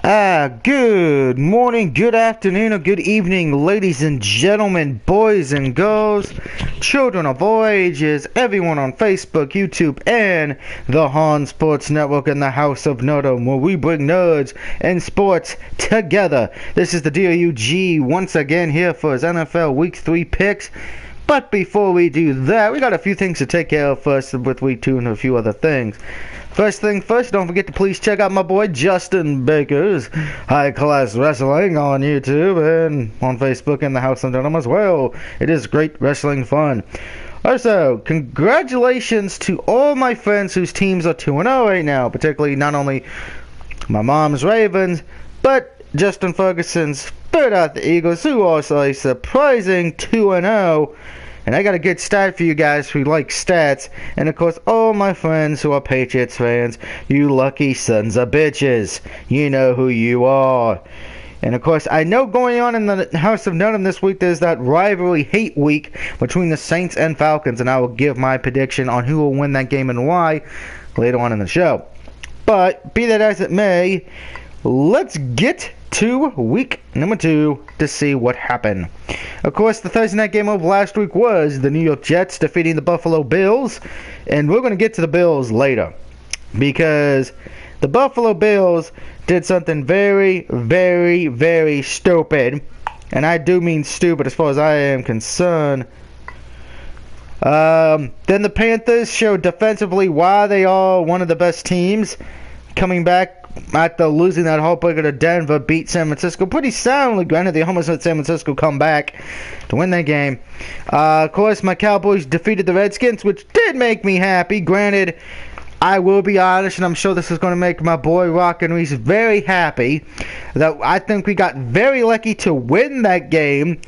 Good morning, good afternoon, or good evening, ladies and gentlemen, boys and girls, children of all ages, everyone on Facebook, YouTube, and the Han Sports Network in the House of Nerdom, where we bring nerds and sports together. This is the DOUG once again here for his NFL Week 3 picks. But before we do that, we got a few things to take care of first with Week 2 and a few other things. First thing first, don't forget to please check out my boy Justin Baker's High Class Wrestling on YouTube and on Facebook and the House of Nerdom as well. It is great wrestling fun. Also, congratulations to all my friends whose teams are 2-0 right now, particularly not only my mom's Ravens, but Justin Ferguson's Spirit Out the Eagles, who also a surprising 2-0. And I got a good stat for you guys who like stats. And of course, all my friends who are Patriots fans, you lucky sons of bitches. You know who you are. And of course, I know going on in the House of Nerdom this week, there's that rivalry hate week between the Saints and Falcons. And I will give my prediction on who will win that game and why later on in the show. But be that as it may, let's get to week number 2 to see what happened. Of course, the Thursday night game of last week was the New York Jets defeating the Buffalo Bills, and we're going to get to the Bills later because the Buffalo Bills did something very, very, very stupid, and I do mean stupid as far as I am concerned. Then the Panthers showed defensively why they are one of the best teams, coming back after losing that heartbreaker to Denver, beat San Francisco pretty soundly. Granted, they almost let San Francisco come back to win that game. Of course, my Cowboys defeated the Redskins, which did make me happy. Granted, I will be honest, and I'm sure this is going to make my boy Rock and Reese very happy, that I think we got very lucky to win that game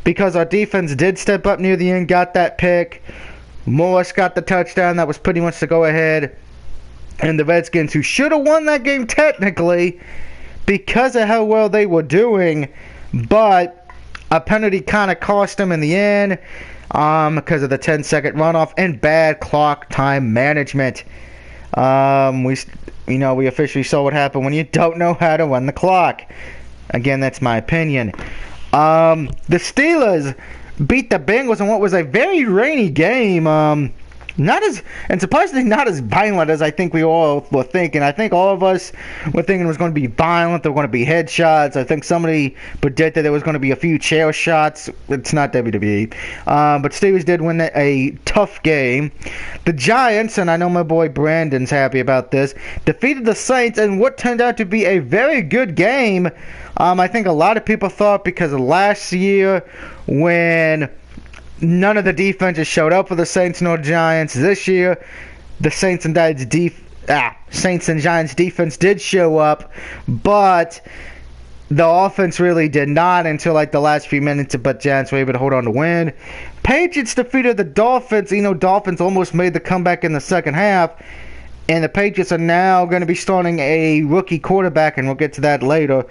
because our defense did step up near the end, got that pick. Morris got the touchdown. That was pretty much the go-ahead. And the Redskins, who should have won that game technically because of how well they were doing, but a penalty kind of cost them in the end because of the 10-second runoff and bad clock time management. We officially saw what happened when you don't know how to run the clock. Again, that's my opinion. The Steelers beat the Bengals in what was a very rainy game. Surprisingly not as violent as I think we all were thinking. I think all of us were thinking it was going to be violent. There were going to be headshots. I think somebody predicted there was going to be a few chair shots. It's not WWE. But Steelers did win a tough game. The Giants, and I know my boy Brandon's happy about this, defeated the Saints in what turned out to be a very good game. I think a lot of people thought because of last year when none of the defenses showed up for the Saints nor Giants. This year, the Saints and Giants defense did show up, but the offense really did not until like the last few minutes, but Giants were able to hold on to win. Patriots defeated the Dolphins. Dolphins almost made the comeback in the second half, and the Patriots are now going to be starting a rookie quarterback, and we'll get to that later.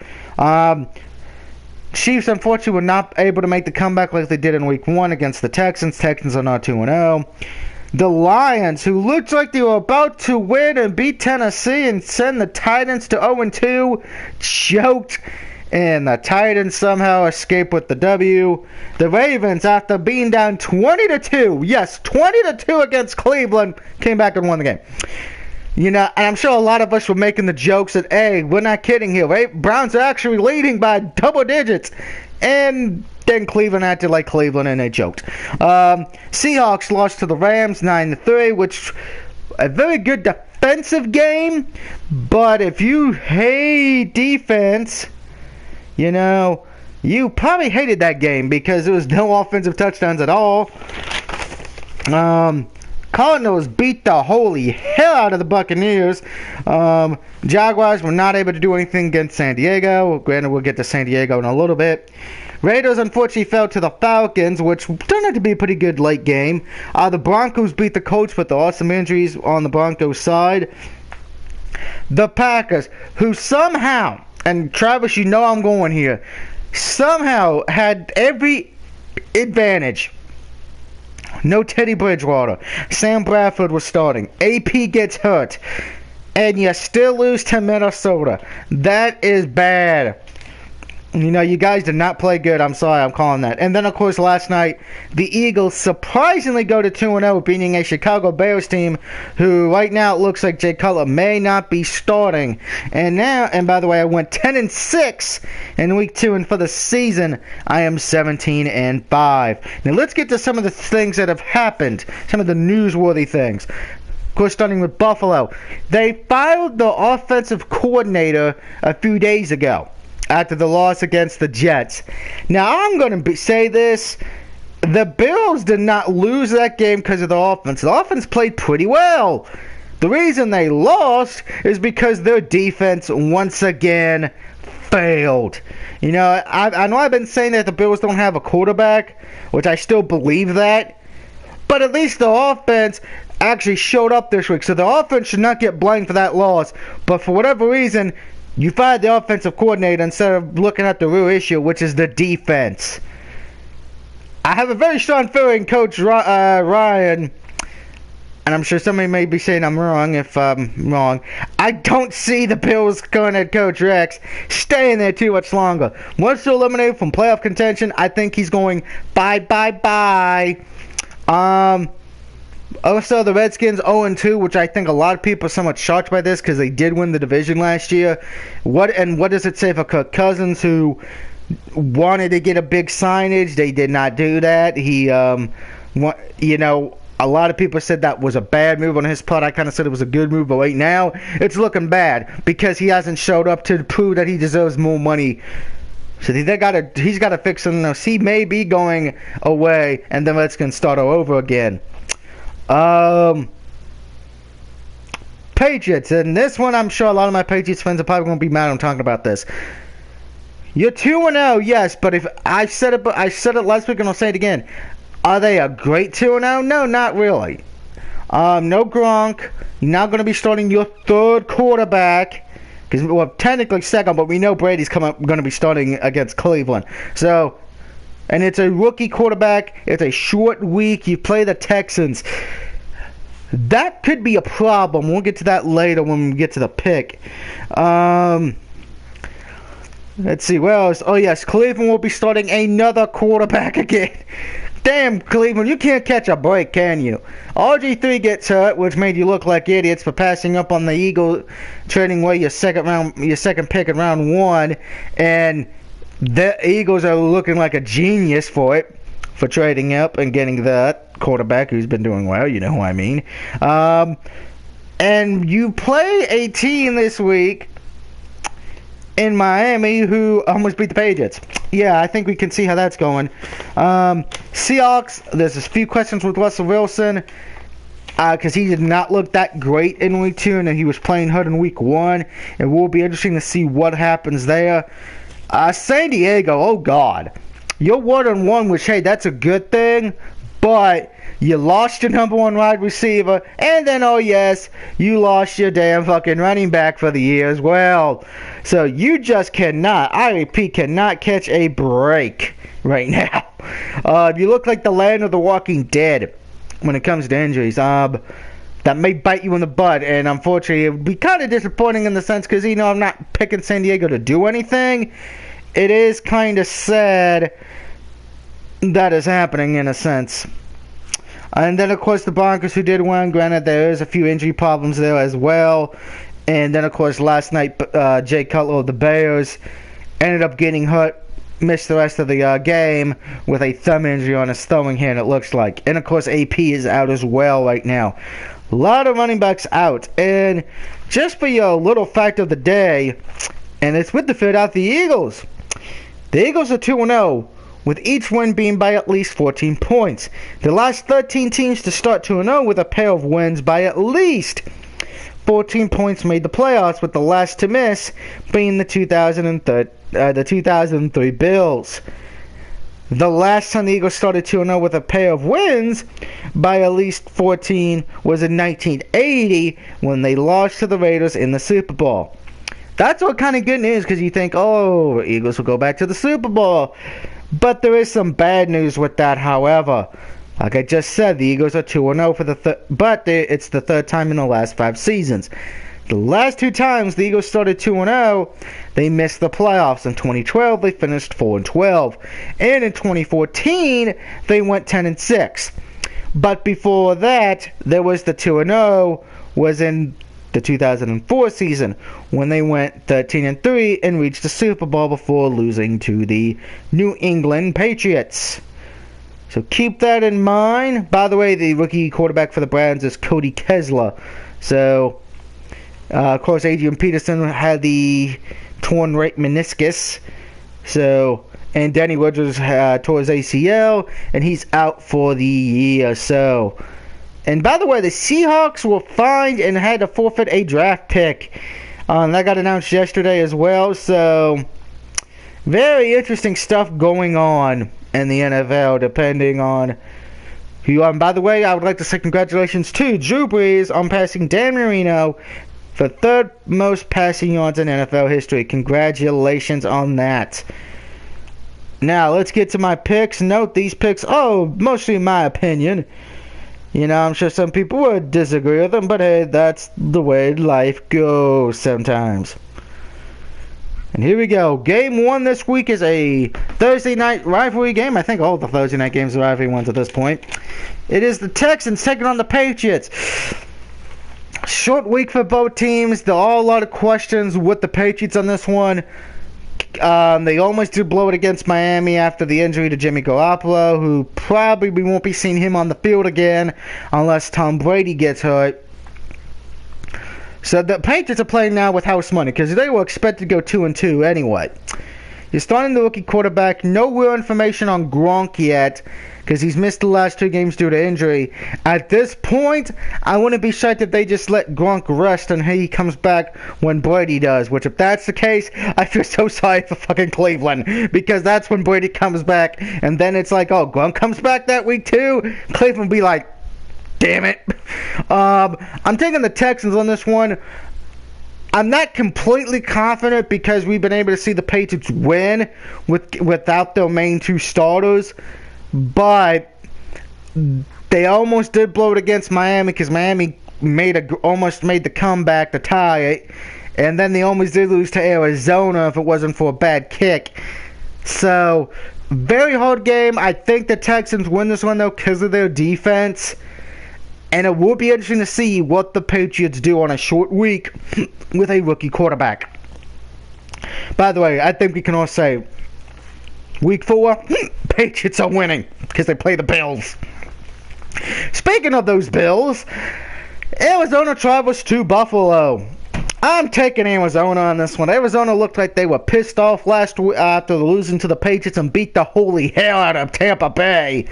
Chiefs, unfortunately, were not able to make the comeback like they did in Week 1 against the Texans. Texans are now 2-0. The Lions, who looked like they were about to win and beat Tennessee and send the Titans to 0-2, choked, and the Titans somehow escaped with the W. The Ravens, after being down 20-2, yes, 20-2 against Cleveland, came back and won the game. And I'm sure a lot of us were making the jokes that, hey, we're not kidding here, right? Browns are actually leading by double digits. And then Cleveland acted like Cleveland and they joked. Seahawks lost to the Rams 9-3, which a very good defensive game. But if you hate defense, you probably hated that game because there was no offensive touchdowns at all. Cardinals beat the holy hell out of the Buccaneers. Jaguars were not able to do anything against San Diego. Granted, we'll get to San Diego in a little bit. Raiders unfortunately fell to the Falcons, which turned out to be a pretty good late game. The Broncos beat the Colts, but there are some injuries on the Broncos side. The Packers, who somehow, and Travis, you know I'm going here, somehow had every advantage. No Teddy Bridgewater. Sam Bradford was starting. AP gets hurt. and you still lose to Minnesota. That is bad. You know, you guys did not play good. I'm sorry, I'm calling that. And then, of course, last night, the Eagles surprisingly go to 2-0, beating a Chicago Bears team who, right now, it looks like Jay Cutler may not be starting. And now, and by the way, I went 10-6 in week 2, and for the season, I am 17-5. Now, let's get to some of the things that have happened, some of the newsworthy things. Of course, starting with Buffalo. They fired the offensive coordinator a few days ago after the loss against the Jets. Now, I'm going to say this. The Bills did not lose that game because of the offense. The offense played pretty well. The reason they lost is because their defense once again failed. You know, I know I've been saying that the Bills don't have a quarterback, which I still believe that. But at least the offense actually showed up this week. So the offense should not get blamed for that loss. But for whatever reason, you fired the offensive coordinator instead of looking at the real issue, which is the defense. I have a very strong feeling Coach Ryan, and I'm sure somebody may be saying I'm wrong if I'm wrong, I don't see the Bills going at Coach Rex staying there too much longer. Once they're eliminated from playoff contention, I think he's going bye. Also, the Redskins 0-2, which I think a lot of people are somewhat shocked by this because they did win the division last year. What does it say for Kirk Cousins, who wanted to get a big signage? They did not do that. He, a lot of people said that was a bad move on his part. I kind of said it was a good move, but right now it's looking bad because he hasn't showed up to prove that he deserves more money. So he's got to fix something else. He may be going away, and the Redskins start all over again. Patriots, and this one I'm sure a lot of my Patriots fans are probably going to be mad I'm talking about this. You're 2-0, yes, but if I said it last week and I'll say it again. Are they a great 2-0? No, not really. No Gronk. You're not going to be starting your third quarterback. Because, well, technically second, but we know Brady's going to be starting against Cleveland. So, and it's a rookie quarterback. It's a short week. You play the Texans. That could be a problem. We'll get to that later when we get to the pick. Let's see. What else? Oh, yes. Cleveland will be starting another quarterback again. Damn, Cleveland. You can't catch a break, can you? RG3 gets hurt, which made you look like idiots for passing up on the Eagles, trading away your second pick in round 1. And the Eagles are looking like a genius for it, for trading up and getting that quarterback who's been doing well. You know who I mean. And you play a team this week in Miami who almost beat the Patriots. Yeah, I think we can see how that's going. Seahawks, there's a few questions with Russell Wilson because he did not look that great in week 2 and he was playing hurt in week 1. It will be interesting to see what happens there. San Diego, oh God. You're 1-1, which, hey, that's a good thing, but you lost your number 1 wide receiver, and then, oh yes, you lost your damn fucking running back for the year as well. So you just cannot, I repeat, cannot catch a break right now. You look like the land of the walking dead when it comes to injuries. That may bite you in the butt, and unfortunately, it would be kind of disappointing in the sense because, I'm not picking San Diego to do anything. It is kind of sad that is happening in a sense. And then, of course, the Broncos, who did win. Granted, there is a few injury problems there as well. And then, of course, last night, Jay Cutler of the Bears ended up getting hurt, missed the rest of the game with a thumb injury on his throwing hand, it looks like. And, of course, AP is out as well right now. A lot of running backs out. And just for your little fact of the day, and it's with the Philadelphia Eagles. The Eagles are 2-0, with each win being by at least 14 points. The last 13 teams to start 2-0 with a pair of wins by at least 14 points made the playoffs, with the last to miss being the 2003 Bills. The last time the Eagles started 2-0 with a pair of wins by at least 14 was in 1980 when they lost to the Raiders in the Super Bowl. That's what kind of good news, because you think, oh, Eagles will go back to the Super Bowl. But there is some bad news with that, however. Like I just said, the Eagles are 2-0 for the but it's the third time in the last 5 seasons. The last two times the Eagles started 2-0, they missed the playoffs. In 2012, they finished 4-12. And in 2014, they went 10-6. But before that, there was the 2-0, was in the 2004 season, when they went 13-3 and reached the Super Bowl before losing to the New England Patriots. So keep that in mind. By the way, the rookie quarterback for the Browns is Cody Kessler. So, of course, Adrian Peterson had the torn right meniscus. So, and Danny Rogers tore his ACL, and he's out for the year. So, and by the way, the Seahawks were fined and had to forfeit a draft pick. That got announced yesterday as well. So, very interesting stuff going on in the NFL, depending on who you are. And by the way, I would like to say congratulations to Drew Brees on passing Dan Marino for third most passing yards in NFL history. Congratulations on that. Now, let's get to my picks. Note these picks, mostly my opinion. You know, I'm sure some people would disagree with them, but hey, that's the way life goes sometimes. And here we go. Game 1 this week is a Thursday night rivalry game. I think all the Thursday night games are rivalry ones at this point. It is the Texans taking on the Patriots. Short week for both teams. There are a lot of questions with the Patriots on this one. They almost did blow it against Miami after the injury to Jimmy Garoppolo, who probably we won't be seeing him on the field again unless Tom Brady gets hurt. So the Patriots are playing now with house money because they were expected to go 2-2 anyway. You're starting the rookie quarterback. No real information on Gronk yet because he's missed the last 2 games due to injury. At this point, I wouldn't be shocked if they just let Gronk rest and he comes back when Brady does. Which, if that's the case, I feel so sorry for fucking Cleveland because that's when Brady comes back. And then it's like, oh, Gronk comes back that week too? Cleveland will be like, damn it. I'm taking the Texans on this one. I'm not completely confident because we've been able to see the Patriots win without their main 2 starters. But they almost did blow it against Miami because Miami almost made the comeback to tie it. And then they almost did lose to Arizona if it wasn't for a bad kick. So, very hard game. I think the Texans win this one though because of their defense. And it will be interesting to see what the Patriots do on a short week with a rookie quarterback. By the way, I think we can all say, week 4, Patriots are winning because they play the Bills. Speaking of those Bills, Arizona travels to Buffalo. I'm taking Arizona on this one. Arizona looked like they were pissed off last week after losing to the Patriots and beat the holy hell out of Tampa Bay.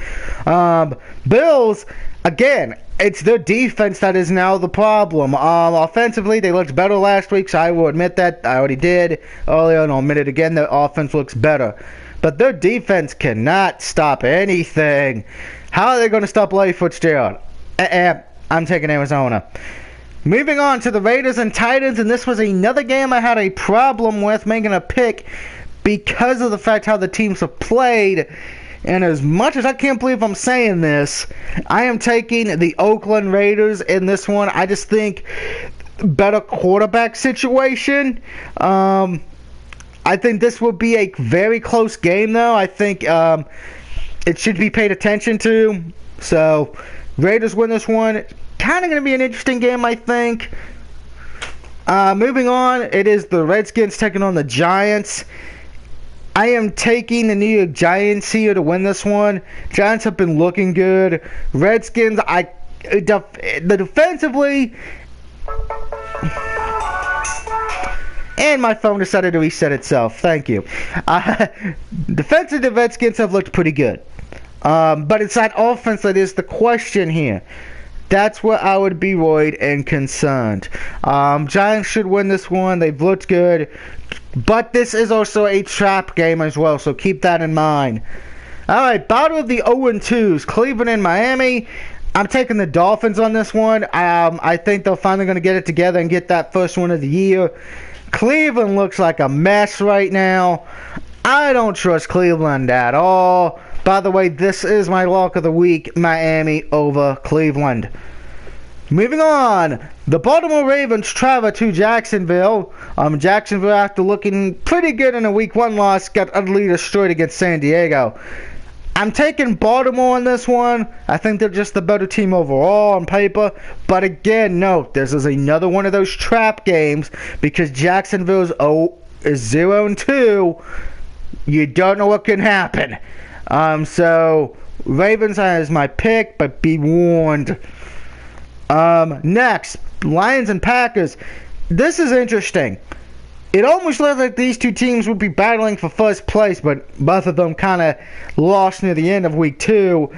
Bills, again, it's their defense that is now the problem. Offensively, they looked better last week, so I will admit that. I already did earlier, and I'll admit it again. Their offense looks better. But their defense cannot stop anything. How are they going to stop Larry Fitzgerald? I'm taking Arizona. Moving on to the Raiders and Titans, and this was another game I had a problem with making a pick because of the fact how the teams have played. And as much as I can't believe I'm saying this, I am taking the Oakland Raiders in this one. I just think better quarterback situation. I think this will be a very close game, though. I think it should be paid attention to. So, Raiders win this one. Kind of going to be an interesting game, I think. Moving on, it is the Redskins taking on the Giants. I am taking the New York Giants here to win this one. Giants have been looking good. Redskins, defensively, and my phone decided to reset itself. Thank you. Defensively, the Redskins have looked pretty good. But it's that offense that is the question here. That's where I would be worried and concerned. Giants should win this one. They've looked good. But this is also a trap game as well, so keep that in mind. Alright, battle of the 0-2s. Cleveland and Miami. I'm taking the Dolphins on this one. I think they're finally going to get it together and get that first one of the year. Cleveland looks like a mess right now. I don't trust Cleveland at all. By the way, this is my lock of the week, Miami over Cleveland. Moving on, the Baltimore Ravens travel to Jacksonville. Jacksonville, after looking pretty good in a Week 1 loss, got utterly destroyed against San Diego. I'm taking Baltimore on this one. I think they're just the better team overall on paper. But again, no, this is another one of those trap games because Jacksonville's 0-2. You don't know what can happen. So Ravens is my pick, but be warned. Next, Lions and Packers. This is interesting. It almost looked like these two teams would be battling for first place, but both of them kind of lost near the end of Week 2.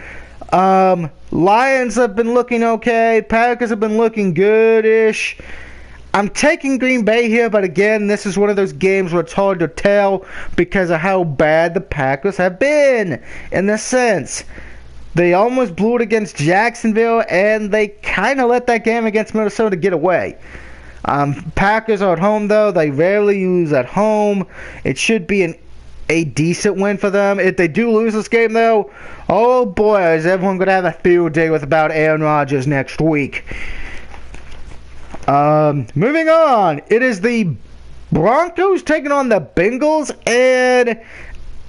Lions have been looking okay. Packers have been looking good-ish. I'm taking Green Bay here, but again, this is one of those games where it's hard to tell because of how bad the Packers have been in this sense. They almost blew it against Jacksonville, and they kind of let that game against Minnesota get away. Packers are at home, though. They rarely lose at home. It should be a decent win for them. If they do lose this game, though, oh boy, is everyone going to have a field day with about Aaron Rodgers next week. Moving on, it is the Broncos taking on the Bengals, and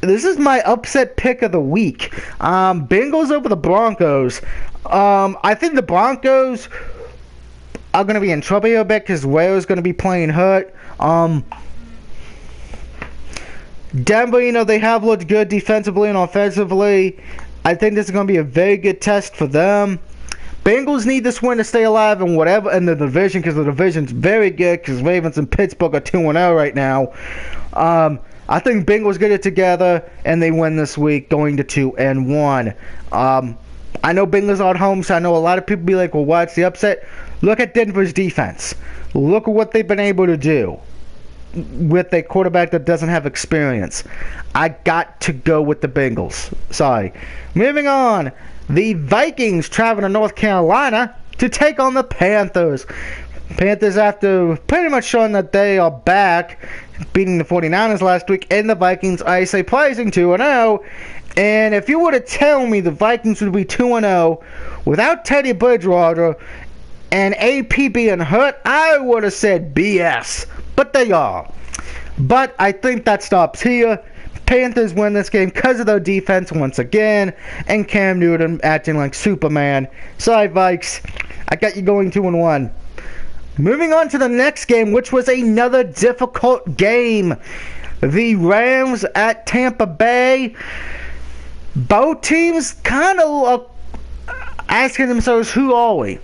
this is my upset pick of the week. Bengals over the Broncos. I think the Broncos are going to be in trouble here a bit because Ware's going to be playing hurt. Denver, they have looked good defensively and offensively. I think this is going to be a very good test for them. Bengals need this win to stay alive in the division because the division's very good because Ravens and Pittsburgh are 2-0 right now. I think Bengals get it together and they win this week going to 2-1. I know Bengals are at home, so I know a lot of people be like, well, what's the upset? Look at Denver's defense. Look at what they've been able to do with a quarterback that doesn't have experience. I got to go with the Bengals. Sorry. Moving on. The Vikings travel to North Carolina to take on the Panthers. Panthers, after pretty much showing that they are back, beating the 49ers last week, and the Vikings are a surprising 2-0. And if you were to tell me the Vikings would be 2-0 without Teddy Bridgewater and AP being hurt, I would have said BS. But they are. But I think that stops here. Panthers win this game because of their defense once again, and Cam Newton acting like Superman. Sorry, Vikes. I got you going 2-1. Moving on to the next game, which was another difficult game. The Rams at Tampa Bay. Both teams kind of asking themselves, who are we?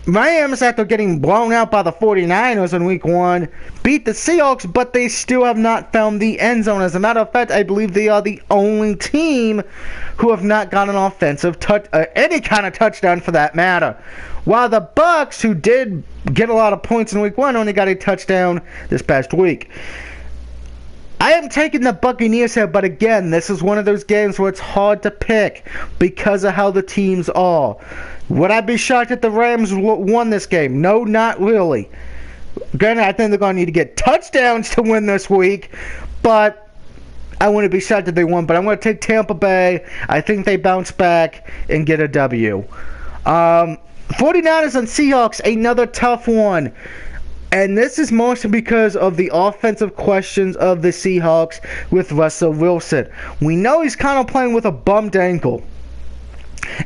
Rams, after getting blown out by the 49ers in Week 1, beat the Seahawks, but they still have not found the end zone. As a matter of fact, I believe they are the only team who have not got an offensive any kind of touchdown for that matter. While the Bucs, who did get a lot of points in Week 1, only got a touchdown this past week. I am taking the Buccaneers here, but again, this is one of those games where it's hard to pick because of how the teams are. Would I be shocked if the Rams won this game? No, not really. Granted, I think they're going to need to get touchdowns to win this week, but I wouldn't be shocked if they won. But I'm going to take Tampa Bay. I think they bounce back and get a W. 49ers and Seahawks, another tough one. And this is mostly because of the offensive questions of the Seahawks with Russell Wilson. We know he's kind of playing with a bummed ankle.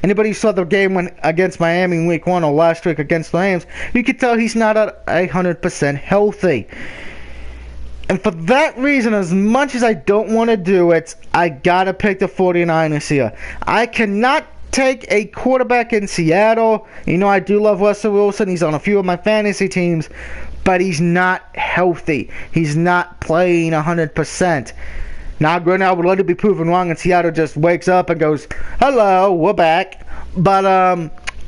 Anybody who saw the game against Miami in Week 1 or last week against the Rams, you could tell he's not 100% healthy. And for that reason, as much as I don't want to do it, I got to pick the 49ers here. I cannot take a quarterback in Seattle. I do love Russell Wilson. He's on a few of my fantasy teams. But he's not healthy. He's not playing 100%. Now, granted, I would let it be proven wrong, and Seattle just wakes up and goes, hello, we're back. But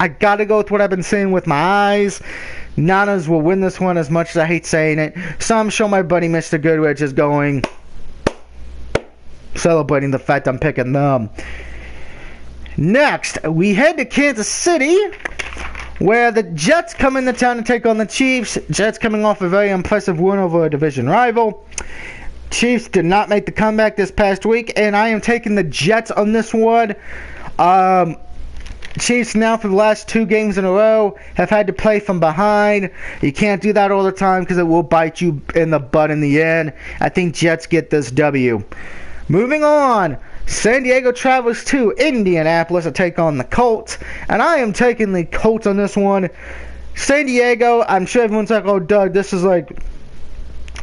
I got to go with what I've been seeing with my eyes. Niners will win this one, as much as I hate saying it. So I'm sure my buddy Mr. Goodrich is going, celebrating the fact I'm picking them. Next, we head to Kansas City, where the Jets come into town to take on the Chiefs. Jets coming off a very impressive win over a division rival. Chiefs did not make the comeback this past week, and I am taking the Jets on this one. Chiefs now for the last 2 games in a row have had to play from behind. You can't do that all the time because it will bite you in the butt in the end. I think Jets get this W. Moving on, San Diego travels to Indianapolis to take on the Colts, and I am taking the Colts on this one. San Diego, I'm sure everyone's like, oh, Doug, this is like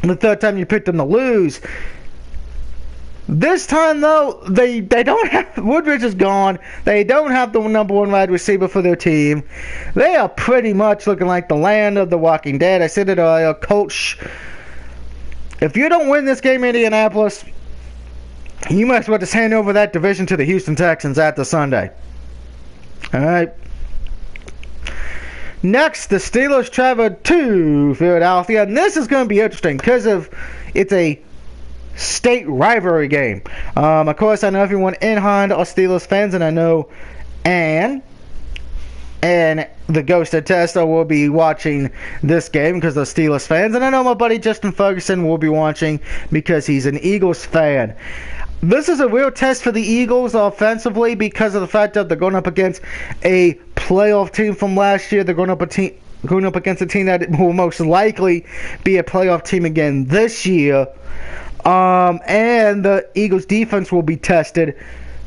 the 3rd time you picked them to lose. This time, though, they don't have... Woodridge is gone. They don't have the number 1 wide receiver for their team. They are pretty much looking like the land of the Walking Dead. I said it earlier. Coach, if you don't win this game, Indianapolis, you might as well just hand over that division to the Houston Texans after Sunday. All right. Next, the Steelers travel to Philadelphia. And this is going to be interesting because it's a state rivalry game. Of course, I know everyone in Honda are Steelers fans, and I know Ann and the Ghost of Testa will be watching this game because they're Steelers fans, and I know my buddy Justin Ferguson will be watching because he's an Eagles fan. This is a real test for the Eagles offensively because of the fact that they're going up against a playoff team from last year. They're going up against a team that will most likely be a playoff team again this year. And the Eagles defense will be tested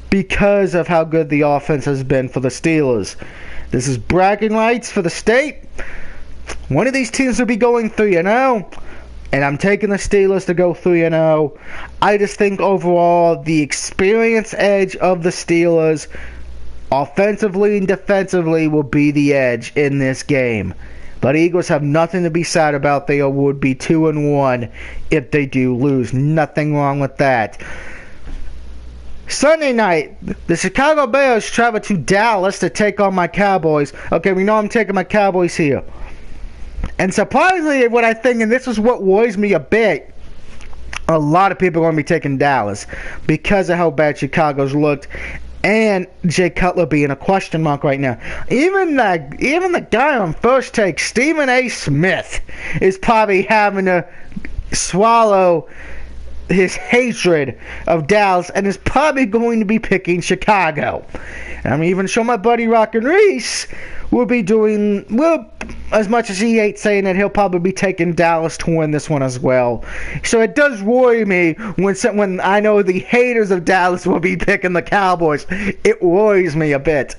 because of how good the offense has been for the Steelers. This is bragging rights for the state. One of these teams will be going 3-0, and I'm taking the Steelers to go 3-0. I just think overall the experience edge of the Steelers, offensively and defensively, will be the edge in this game. But Eagles have nothing to be sad about. They would be 2-1 if they do lose. Nothing wrong with that. Sunday night, the Chicago Bears travel to Dallas to take on my Cowboys. Okay, we know I'm taking my Cowboys here. And surprisingly, what I think, and this is what worries me a bit, a lot of people are going to be taking Dallas because of how bad Chicago's looked. And Jay Cutler being a question mark right now. Even the guy on First Take, Stephen A. Smith, is probably having to swallow his hatred of Dallas and is probably going to be picking Chicago. And I'm even sure my buddy Rockin' Reese will be doing, well, as much as he hates saying it, he'll probably be taking Dallas to win this one as well. So it does worry me when I know the haters of Dallas will be picking the Cowboys. It worries me a bit.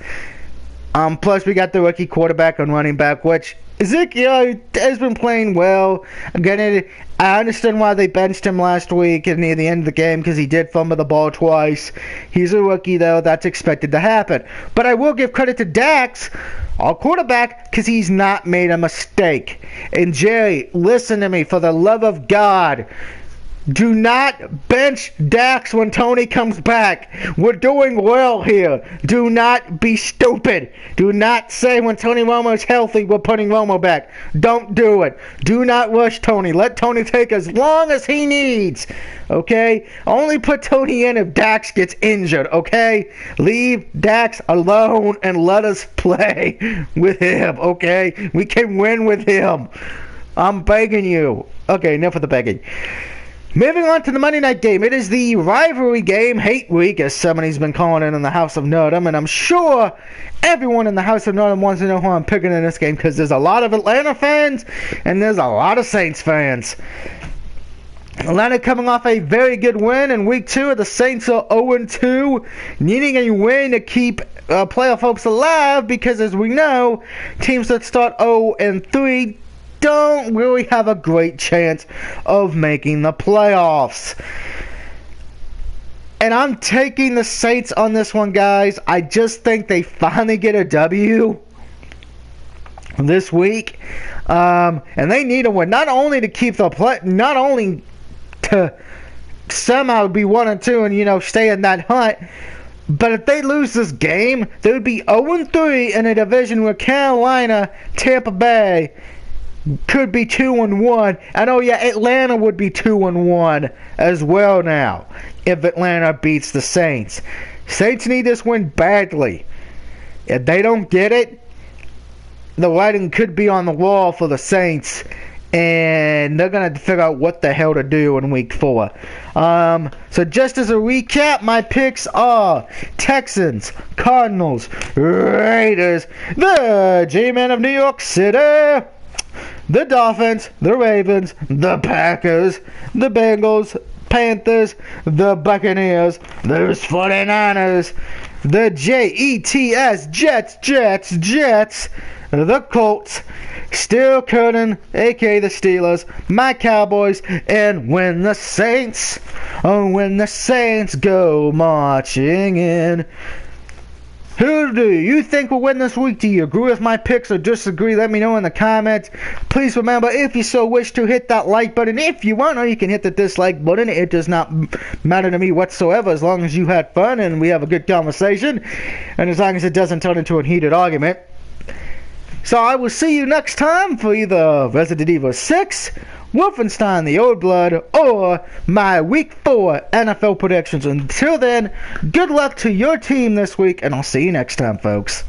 Plus, we got the rookie quarterback and running back, which Ezekiel has been playing well. Again, I understand why they benched him last week and near the end of the game because he did fumble the ball twice. He's a rookie, though. That's expected to happen. But I will give credit to Dax, our quarterback, because he's not made a mistake. And Jerry, listen to me, for the love of God. Do not bench Dax when Tony comes back. We're doing well here. Do not be stupid. Do not say when Tony Romo's healthy, we're putting Romo back. Don't do it. Do not rush Tony. Let Tony take as long as he needs. Okay? Only put Tony in if Dax gets injured. Okay? Leave Dax alone and let us play with him. Okay? We can win with him. I'm begging you. Okay, enough of the begging. Moving on to the Monday night game. It is the rivalry game, hate week, as somebody's been calling it in the House of Nerdum, and I'm sure everyone in the House of Nerdum wants to know who I'm picking in this game because there's a lot of Atlanta fans and there's a lot of Saints fans. Atlanta coming off a very good win in week 2. The Saints are 0-2, needing a win to keep playoff hopes alive because, as we know, teams that start 0-3 don't really have a great chance of making the playoffs. And I'm taking the Saints on this one, guys. I just think they finally get a W this week. And they need a win, not only to keep the play, not only to somehow be 1-2 and, stay in that hunt, but if they lose this game, they would be 0-3 in a division where Carolina, Tampa Bay could be 2-1. And Atlanta would be 2-1 as well now if Atlanta beats the Saints. Saints need this win badly. If they don't get it, the writing could be on the wall for the Saints and they're going to figure out what the hell to do in week 4. So just as a recap, my picks are Texans, Cardinals, Raiders, the G-Men of New York City, the Dolphins, the Ravens, the Packers, the Bengals, Panthers, the Buccaneers, the 49ers, the Jets, the Colts, Steel Curtain, aka the Steelers, my Cowboys, and when the Saints go marching in. Who do you think will win this week? Do you agree with my picks or disagree? Let me know in the comments. Please remember, if you so wish, to hit that like button. If you want, or you can hit the dislike button. It does not matter to me whatsoever, as long as you had fun and we have a good conversation, and as long as it doesn't turn into a heated argument. So I will see you next time for either Resident Evil 6, Wolfenstein the Old Blood, or my Week 4 NFL predictions. Until then, good luck to your team this week, and I'll see you next time, folks.